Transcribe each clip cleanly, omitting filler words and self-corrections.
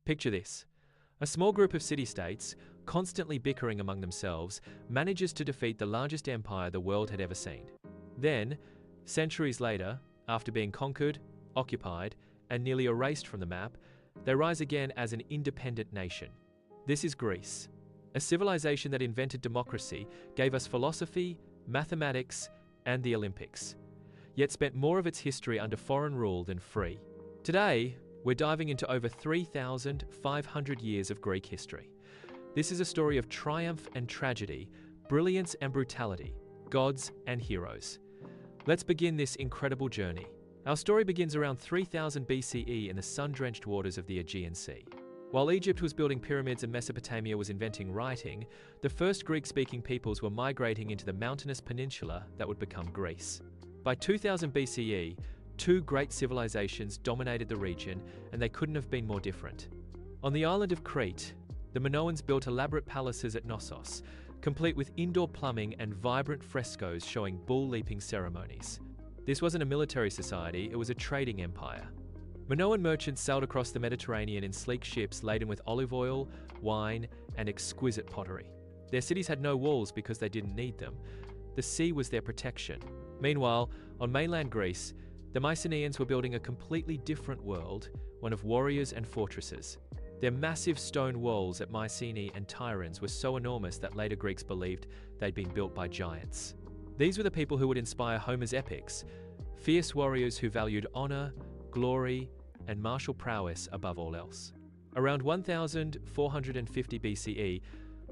Picture this. A small group of city-states, constantly bickering among themselves, manages to defeat the largest empire the world had ever seen. Then, centuries later, after being conquered, occupied, and nearly erased from the map, they rise again as an independent nation. This is Greece, a civilization that invented democracy, gave us philosophy, mathematics, and the Olympics, yet spent more of its history under foreign rule than free. Today, we're diving into over 3,500 years of Greek history. This is a story of triumph and tragedy, brilliance and brutality, gods and heroes. Let's begin this incredible journey. Our story begins around 3000 BCE in the sun-drenched waters of the Aegean Sea. While Egypt was building pyramids and Mesopotamia was inventing writing, the first Greek-speaking peoples were migrating into the mountainous peninsula that would become Greece. By 2000 BCE, two great civilizations dominated the region, and they couldn't have been more different. On the island of Crete, the Minoans built elaborate palaces at Knossos, complete with indoor plumbing and vibrant frescoes showing bull-leaping ceremonies. This wasn't a military society, it was a trading empire. Minoan merchants sailed across the Mediterranean in sleek ships laden with olive oil, wine, and exquisite pottery. Their cities had no walls because they didn't need them. The sea was their protection. Meanwhile, on mainland Greece, the Mycenaeans were building a completely different world, one of warriors and fortresses. Their massive stone walls at Mycenae and Tiryns were so enormous that later Greeks believed they'd been built by giants. These were the people who would inspire Homer's epics, fierce warriors who valued honor, glory, and martial prowess above all else. Around 1450 BCE,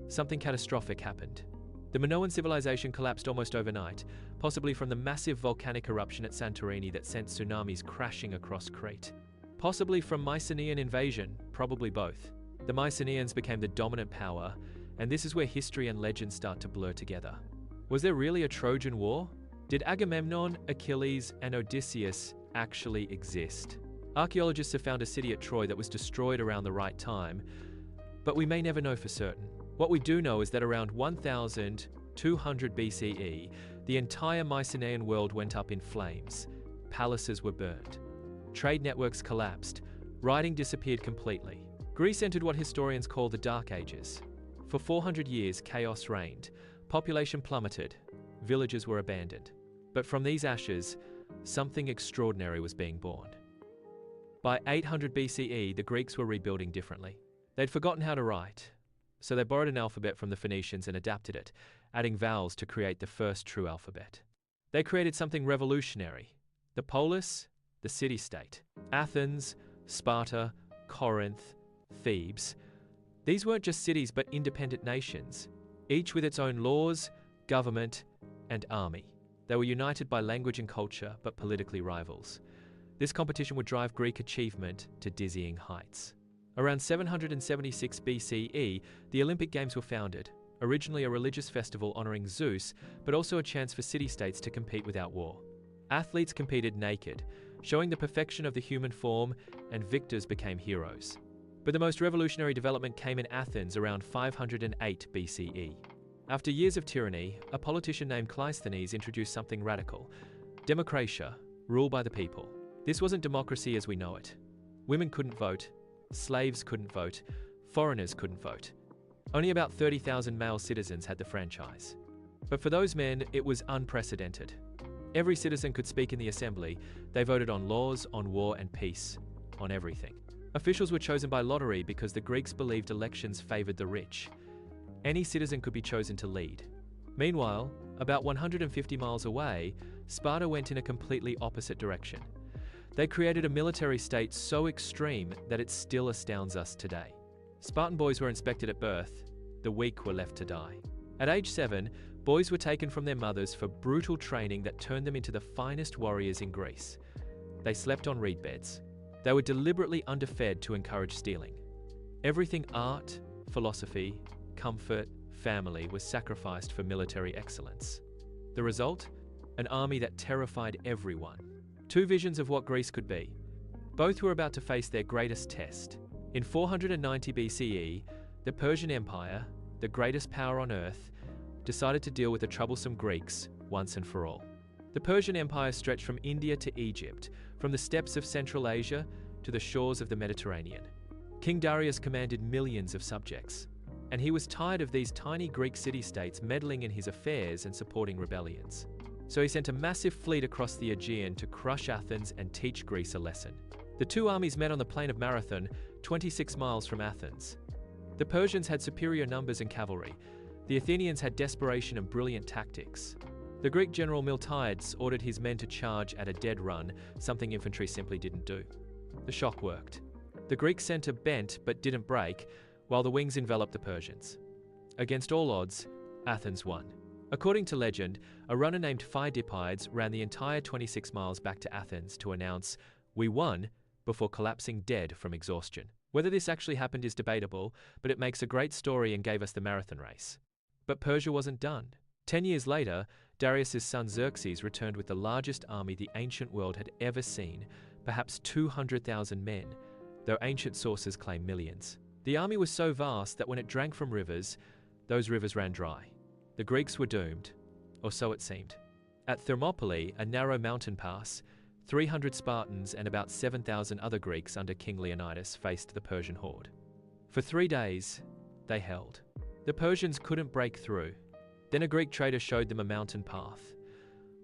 something catastrophic happened. The Minoan civilization collapsed almost overnight, possibly from the massive volcanic eruption at Santorini that sent tsunamis crashing across Crete. Possibly from Mycenaean invasion, probably both. The Mycenaeans became the dominant power, and this is where history and legend start to blur together. Was there really a Trojan War? Did Agamemnon, Achilles, and Odysseus actually exist? Archaeologists have found a city at Troy that was destroyed around the right time, but we may never know for certain. What we do know is that around 1200 BCE, the entire Mycenaean world went up in flames. Palaces were burned. Trade networks collapsed. Writing disappeared completely. Greece entered what historians call the Dark Ages. For 400 years, chaos reigned. Population plummeted. Villages were abandoned. But from these ashes, something extraordinary was being born. By 800 BCE, the Greeks were rebuilding differently. They'd forgotten how to write, so they borrowed an alphabet from the Phoenicians and adapted it, adding vowels to create the first true alphabet. They created something revolutionary: the polis, the city-state. Athens, Sparta, Corinth, Thebes. These weren't just cities but independent nations, each with its own laws, government, and army. They were united by language and culture, but politically rivals. This competition would drive Greek achievement to dizzying heights. Around 776 BCE, the Olympic Games were founded, originally a religious festival honoring Zeus, but also a chance for city-states to compete without war. Athletes competed naked, showing the perfection of the human form, and victors became heroes. But the most revolutionary development came in Athens around 508 BCE. After years of tyranny, a politician named Cleisthenes introduced something radical: democratia, rule by the people. This wasn't democracy as we know it. Women couldn't vote, slaves couldn't vote, foreigners couldn't vote. Only about 30,000 male citizens had the franchise. But for those men, it was unprecedented. Every citizen could speak in the assembly. They voted on laws, on war and peace, on everything. Officials were chosen by lottery because the Greeks believed elections favored the rich. Any citizen could be chosen to lead. Meanwhile, about 150 miles away, Sparta went in a completely opposite direction. They created a military state so extreme that it still astounds us today. Spartan boys were inspected at birth. The weak were left to die. At age 7, boys were taken from their mothers for brutal training that turned them into the finest warriors in Greece. They slept on reed beds. They were deliberately underfed to encourage stealing. Everything art, philosophy, comfort, family was sacrificed for military excellence. The result? An army that terrified everyone. Two visions of what Greece could be. Both were about to face their greatest test. In 490 BCE, the Persian Empire, the greatest power on earth, decided to deal with the troublesome Greeks once and for all. The Persian Empire stretched from India to Egypt, from the steppes of Central Asia to the shores of the Mediterranean. King Darius commanded millions of subjects, and he was tired of these tiny Greek city-states meddling in his affairs and supporting rebellions. So he sent a massive fleet across the Aegean to crush Athens and teach Greece a lesson. The two armies met on the plain of Marathon, 26 miles from Athens. The Persians had superior numbers and cavalry. The Athenians had desperation and brilliant tactics. The Greek general Miltiades ordered his men to charge at a dead run, something infantry simply didn't do. The shock worked. The Greek center bent but didn't break, while the wings enveloped the Persians. Against all odds, Athens won. According to legend, a runner named Phidippides ran the entire 26 miles back to Athens to announce, "We won," before collapsing dead from exhaustion. Whether this actually happened is debatable, but it makes a great story and gave us the marathon race. But Persia wasn't done. 10 years later, Darius's son Xerxes returned with the largest army the ancient world had ever seen, perhaps 200,000 men, though ancient sources claim millions. The army was so vast that when it drank from rivers, those rivers ran dry. The Greeks were doomed, or so it seemed. At Thermopylae, a narrow mountain pass, 300 Spartans and about 7,000 other Greeks under King Leonidas faced the Persian horde. For 3 days, they held. The Persians couldn't break through. Then a Greek trader showed them a mountain path.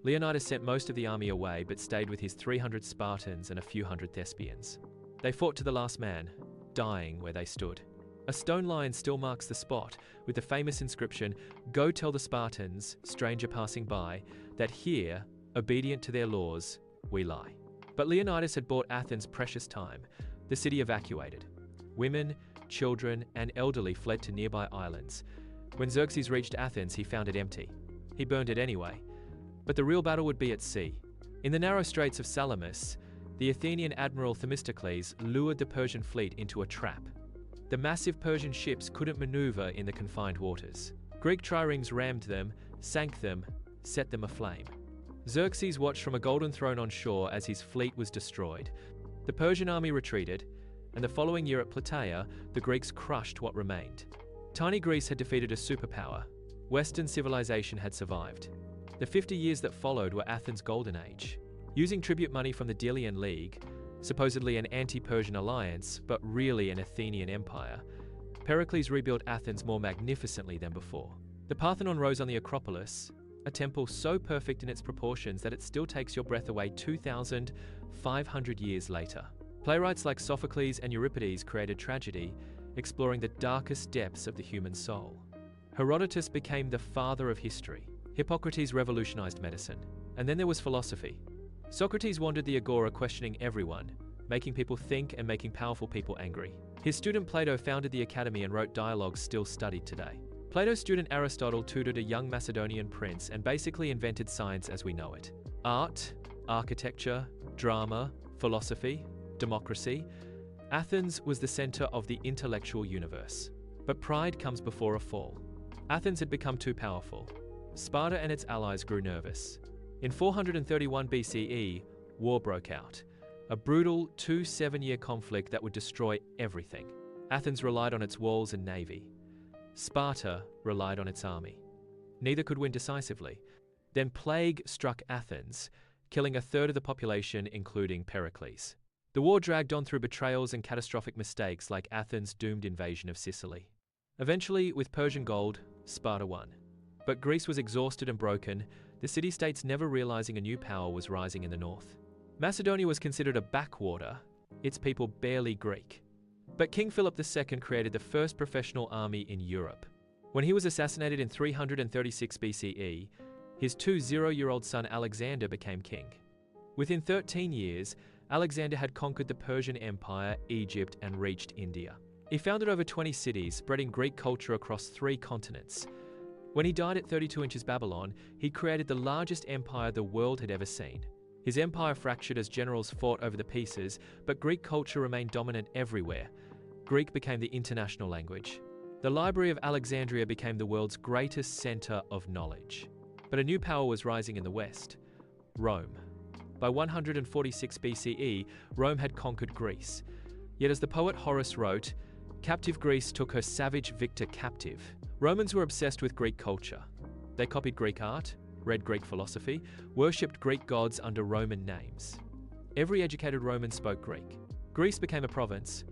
Leonidas sent most of the army away, but stayed with his 300 Spartans and a few hundred Thespians. They fought to the last man, dying where they stood. A stone lion still marks the spot, with the famous inscription, "Go tell the Spartans, stranger passing by, that here, obedient to their laws, we lie." But Leonidas had bought Athens precious time. The city evacuated. Women, children, and elderly fled to nearby islands. When Xerxes reached Athens, he found it empty. He burned it anyway. But the real battle would be at sea. In the narrow straits of Salamis, the Athenian admiral Themistocles lured the Persian fleet into a trap. The massive Persian ships couldn't maneuver in the confined waters. Greek triremes rammed them, sank them, set them aflame. Xerxes watched from a golden throne on shore as his fleet was destroyed. The Persian army retreated, and the following year at Plataea, the Greeks crushed what remained. Tiny Greece had defeated a superpower. Western civilization had survived. The 50 years that followed were Athens' golden age. Using tribute money from the Delian League, supposedly an anti-Persian alliance, but really an Athenian empire, Pericles rebuilt Athens more magnificently than before. The Parthenon rose on the Acropolis, a temple so perfect in its proportions that it still takes your breath away 2,500 years later. Playwrights like Sophocles and Euripides created tragedy, exploring the darkest depths of the human soul. Herodotus became the father of history. Hippocrates revolutionized medicine. And then there was philosophy. Socrates wandered the agora questioning everyone, making people think and making powerful people angry. His student Plato founded the academy and wrote dialogues still studied today. Plato's student Aristotle tutored a young Macedonian prince and basically invented science as we know it. Art, architecture, drama, philosophy, democracy. Athens was the center of the intellectual universe. But pride comes before a fall. Athens had become too powerful. Sparta and its allies grew nervous. In 431 BCE, war broke out. A brutal 7-year conflict that would destroy everything. Athens relied on its walls and navy. Sparta relied on its army. Neither could win decisively. Then plague struck Athens, killing a third of the population, including Pericles. The war dragged on through betrayals and catastrophic mistakes like Athens' doomed invasion of Sicily. Eventually, with Persian gold, Sparta won. But Greece was exhausted and broken, the city-states never realizing a new power was rising in the north. Macedonia was considered a backwater, its people barely Greek. But King Philip II created the first professional army in Europe. When he was assassinated in 336 BCE, his 20-year-old son Alexander became king. Within 13 years, Alexander had conquered the Persian Empire, Egypt, and reached India. He founded over 20 cities, spreading Greek culture across 3 continents. When he died at 32 inches Babylon, he created the largest empire the world had ever seen. His empire fractured as generals fought over the pieces, but Greek culture remained dominant everywhere. Greek became the international language. The Library of Alexandria became the world's greatest center of knowledge. But a new power was rising in the West: Rome. By 146 BCE, Rome had conquered Greece. Yet as the poet Horace wrote, "Captive Greece took her savage victor captive." Romans were obsessed with Greek culture. They copied Greek art, read Greek philosophy, worshipped Greek gods under Roman names. Every educated Roman spoke Greek. Greece became a province,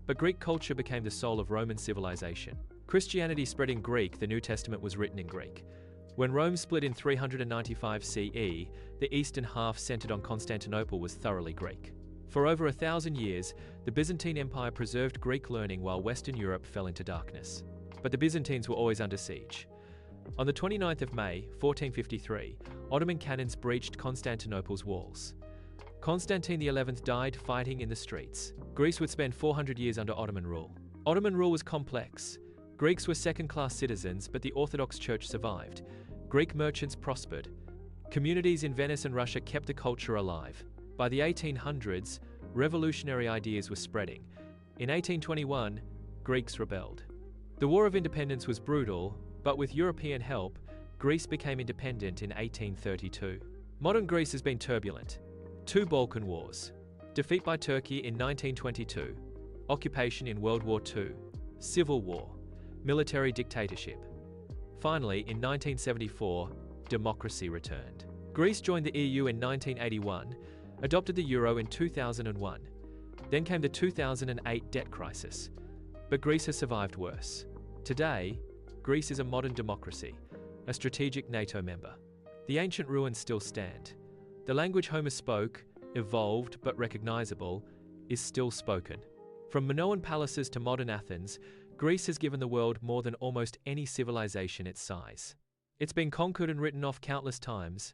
But Greek culture became the soul of Roman civilization. Christianity spread in Greek, the New Testament was written in Greek. When Rome split in 395 CE, the eastern half centered on Constantinople was thoroughly Greek. For over 1,000 years, the Byzantine Empire preserved Greek learning while Western Europe fell into darkness. But the Byzantines were always under siege. On the 29th of May, 1453, Ottoman cannons breached Constantinople's walls. Constantine XI died fighting in the streets. Greece would spend 400 years under Ottoman rule. Ottoman rule was complex. Greeks were second-class citizens, but the Orthodox Church survived. Greek merchants prospered. Communities in Venice and Russia kept the culture alive. By the 1800s, revolutionary ideas were spreading. In 1821, Greeks rebelled. The War of Independence was brutal, but with European help, Greece became independent in 1832. Modern Greece has been turbulent. 2 Balkan Wars. Defeat by Turkey in 1922. Occupation in World War II. Civil War. Military dictatorship. Finally, in 1974, democracy returned. Greece joined the EU in 1981, adopted the euro in 2001. Then came the 2008 debt crisis. But Greece has survived worse. Today, Greece is a modern democracy, a strategic NATO member. The ancient ruins still stand. The language Homer spoke, evolved but recognizable, is still spoken. From Minoan palaces to modern Athens, Greece has given the world more than almost any civilization its size. It's been conquered and written off countless times,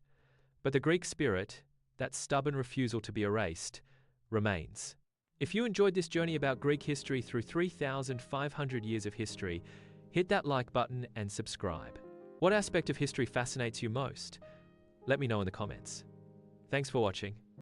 but the Greek spirit, that stubborn refusal to be erased, remains. If you enjoyed this journey about Greek history through 3,500 years of history, hit that like button and subscribe. What aspect of history fascinates you most? Let me know in the comments. Thanks for watching.